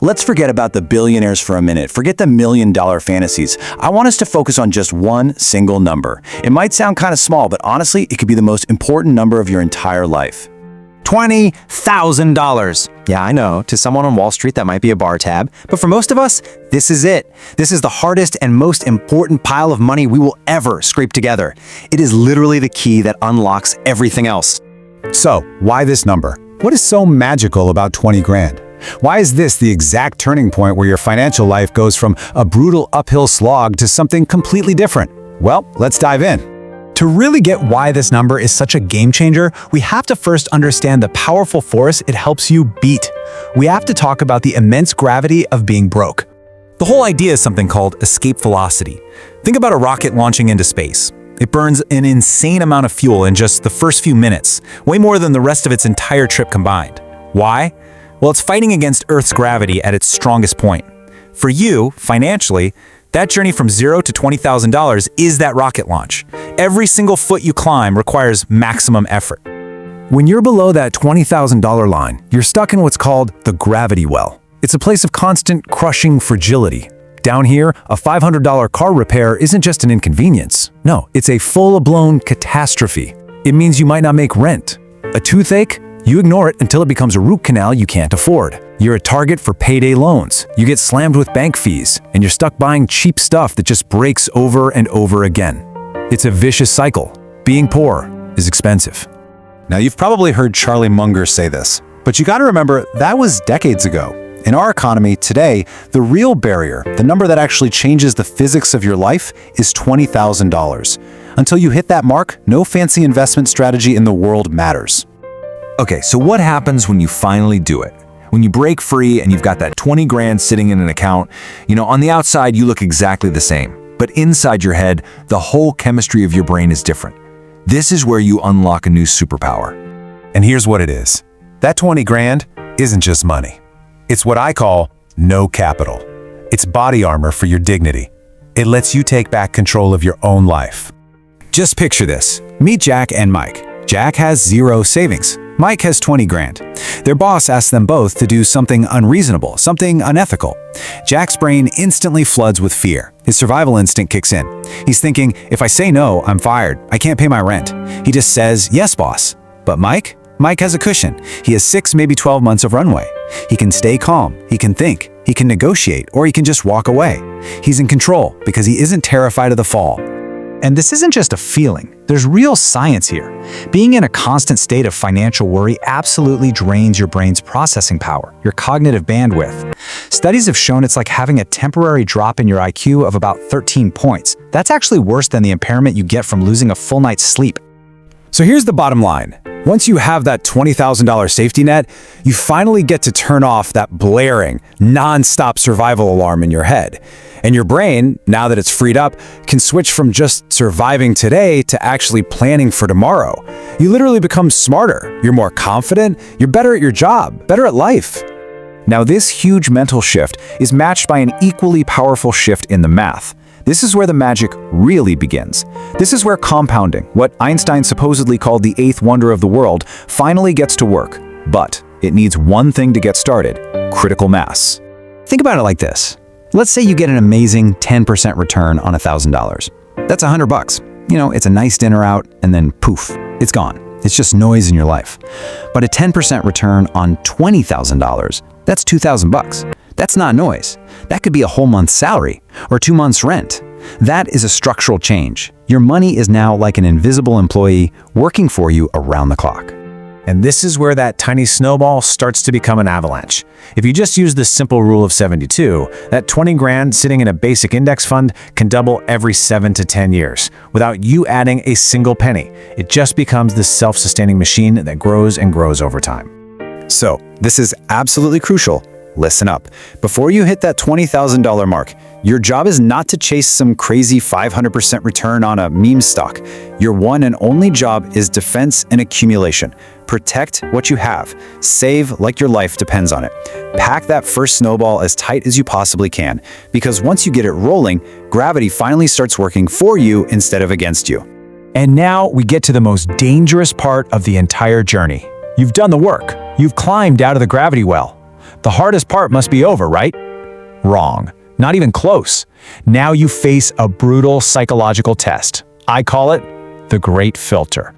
Let's forget about the billionaires for a minute. Forget the million-dollar fantasies. I want us to focus on just one single number. It might sound kind of small, but honestly, it could be the most important number of your entire life. $20,000. Yeah, I know, to someone on Wall Street that might be a bar tab, but for most of us, this is it. This is the hardest and most important pile of money we will ever scrape together. It is literally the key that unlocks everything else. So, why this number? What is so magical about 20 grand? Why is this the exact turning point where your financial life goes from a brutal uphill slog to something completely different? Well, let's dive in. To really get why this number is such a game changer, we have to first understand the powerful force it helps you beat. We have to talk about the immense gravity of being broke. The whole idea is something called escape velocity. Think about a rocket launching into space. It burns an insane amount of fuel in just the first few minutes, way more than the rest of its entire trip combined. Why? Well, it's fighting against Earth's gravity at its strongest point. For you, financially, that journey from $0 to $20,000 is that rocket launch. Every single foot you climb requires maximum effort. When you're below that $20,000 line, you're stuck in what's called the gravity well. It's a place of constant crushing fragility. Down here, a $500 car repair isn't just an inconvenience. No, it's a full-blown catastrophe. It means you might not make rent. A toothache? You ignore it until it becomes a root canal you can't afford. You're a target for payday loans. You get slammed with bank fees, and you're stuck buying cheap stuff that just breaks over and over again. It's a vicious cycle. Being poor is expensive. Now, you've probably heard Charlie Munger say this, but you gotta remember that was decades ago. In our economy today, the real barrier, the number that actually changes the physics of your life, is $20,000. Until you hit that mark, no fancy investment strategy in the world matters. Okay, so what happens when you finally do it? When you break free and you've got that 20 grand sitting in an account, on the outside you look exactly the same, but inside your head, the whole chemistry of your brain is different. This is where you unlock a new superpower. And here's what it is. That 20 grand isn't just money. It's what I call no capital. It's body armor for your dignity. It lets you take back control of your own life. Just picture this. Meet Jack and Mike. Jack has 0 savings. Mike has 20 grand. Their boss asks them both to do something unreasonable, something unethical. Jack's brain instantly floods with fear. His survival instinct kicks in. He's thinking, if I say no, I'm fired. I can't pay my rent. He just says, yes, boss. But Mike has a cushion. He has 6, maybe 12 months of runway. He can stay calm. He can think. He can negotiate, or he can just walk away. He's in control because he isn't terrified of the fall. And this isn't just a feeling. There's real science here. Being in a constant state of financial worry absolutely drains your brain's processing power, your cognitive bandwidth. Studies have shown it's like having a temporary drop in your IQ of about 13 points. That's actually worse than the impairment you get from losing a full night's sleep. So here's the bottom line. Once you have that $20,000 safety net, you finally get to turn off that blaring, non-stop survival alarm in your head. And your brain, now that it's freed up, can switch from just surviving today to actually planning for tomorrow. You literally become smarter, you're more confident, you're better at your job, better at life. Now, this huge mental shift is matched by an equally powerful shift in the math. This is where the magic really begins. This is where compounding, what Einstein supposedly called the 8th wonder of the world, finally gets to work. But it needs one thing to get started: critical mass. Think about it like this. Let's say you get an amazing 10% return on $1,000. That's $100. It's a nice dinner out, and then poof, it's gone. It's just noise in your life. But a 10% return on $20,000, that's $2,000. That's not noise. That could be a whole month's salary or 2 months' rent. That is a structural change. Your money is now like an invisible employee working for you around the clock. And this is where that tiny snowball starts to become an avalanche. If you just use the simple rule of 72, that 20 grand sitting in a basic index fund can double every 7 to 10 years without you adding a single penny. It just becomes this self-sustaining machine that grows and grows over time. So, this is absolutely crucial. Listen up. Before you hit that $20,000 mark, your job is not to chase some crazy 500% return on a meme stock. Your one and only job is defense and accumulation. Protect what you have. Save like your life depends on it. Pack that first snowball as tight as you possibly can, because once you get it rolling, gravity finally starts working for you instead of against you. And now we get to the most dangerous part of the entire journey. You've done the work. You've climbed out of the gravity well. The hardest part must be over, right? Wrong. Not even close. Now you face a brutal psychological test. I call it the Great Filter.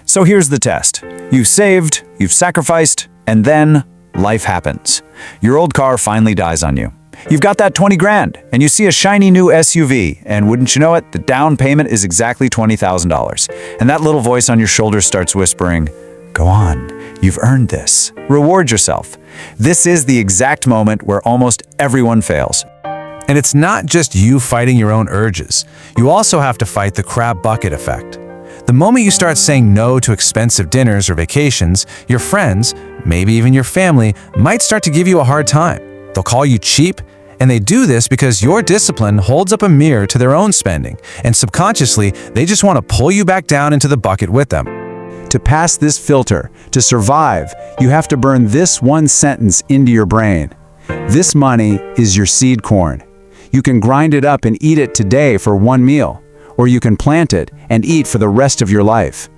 So here's the test. You've saved, you've sacrificed, and then life happens. Your old car finally dies on you. You've got that 20 grand, and you see a shiny new SUV, and wouldn't you know it, the down payment is exactly $20,000. And that little voice on your shoulder starts whispering, "Go on, you've earned this. Reward yourself." This is the exact moment where almost everyone fails. And it's not just you fighting your own urges. You also have to fight the crab bucket effect. The moment you start saying no to expensive dinners or vacations, your friends, maybe even your family, might start to give you a hard time. They'll call you cheap, and they do this because your discipline holds up a mirror to their own spending, and subconsciously, they just want to pull you back down into the bucket with them. To pass this filter, to survive, you have to burn this one sentence into your brain. This money is your seed corn. You can grind it up and eat it today for one meal, or you can plant it and eat for the rest of your life.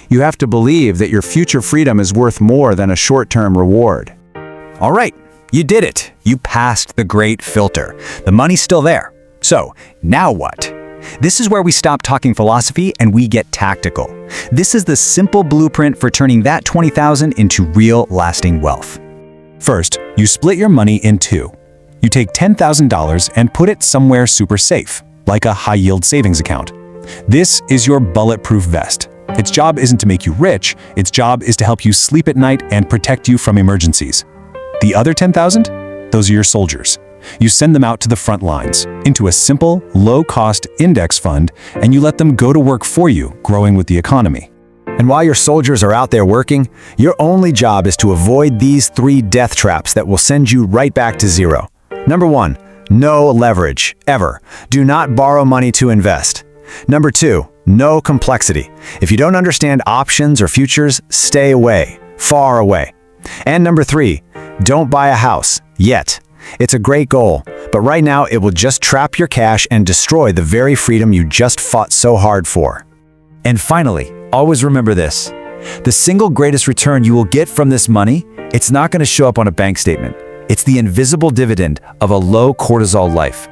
You have to believe that your future freedom is worth more than a short-term reward. All right, you did it. You passed the Great Filter. The money's still there. So, now what? This is where we stop talking philosophy and we get tactical. This is the simple blueprint for turning that $20,000 into real, lasting wealth. First, you split your money in two. You take $10,000 and put it somewhere super safe, like a high-yield savings account. This is your bulletproof vest. Its job isn't to make you rich, its job is to help you sleep at night and protect you from emergencies. The other $10,000? Those are your soldiers. You send them out to the front lines, into a simple, low-cost index fund, and you let them go to work for you, growing with the economy. And while your soldiers are out there working, your only job is to avoid these 3 death traps that will send you right back to zero. Number 1, no leverage, ever. Do not borrow money to invest. Number 2, no complexity. If you don't understand options or futures, stay away, far away. And number 3, don't buy a house, yet. It's a great goal, but right now it will just trap your cash and destroy the very freedom you just fought so hard for. And finally, always remember this. The single greatest return you will get from this money, it's not going to show up on a bank statement. It's the invisible dividend of a low cortisol life.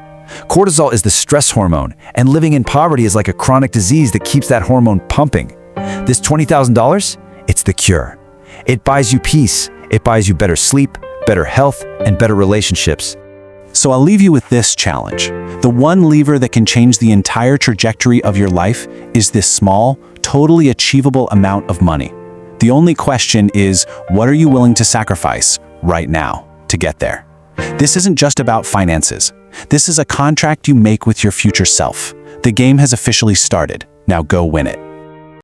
Cortisol is the stress hormone, and living in poverty is like a chronic disease that keeps that hormone pumping. This $20,000, it's the cure. It buys you peace, it buys you better sleep, better health, and better relationships. So I'll leave you with this challenge. The one lever that can change the entire trajectory of your life is this small, totally achievable amount of money. The only question is, what are you willing to sacrifice right now to get there? This isn't just about finances. This is a contract you make with your future self. The game has officially started. Now go win it.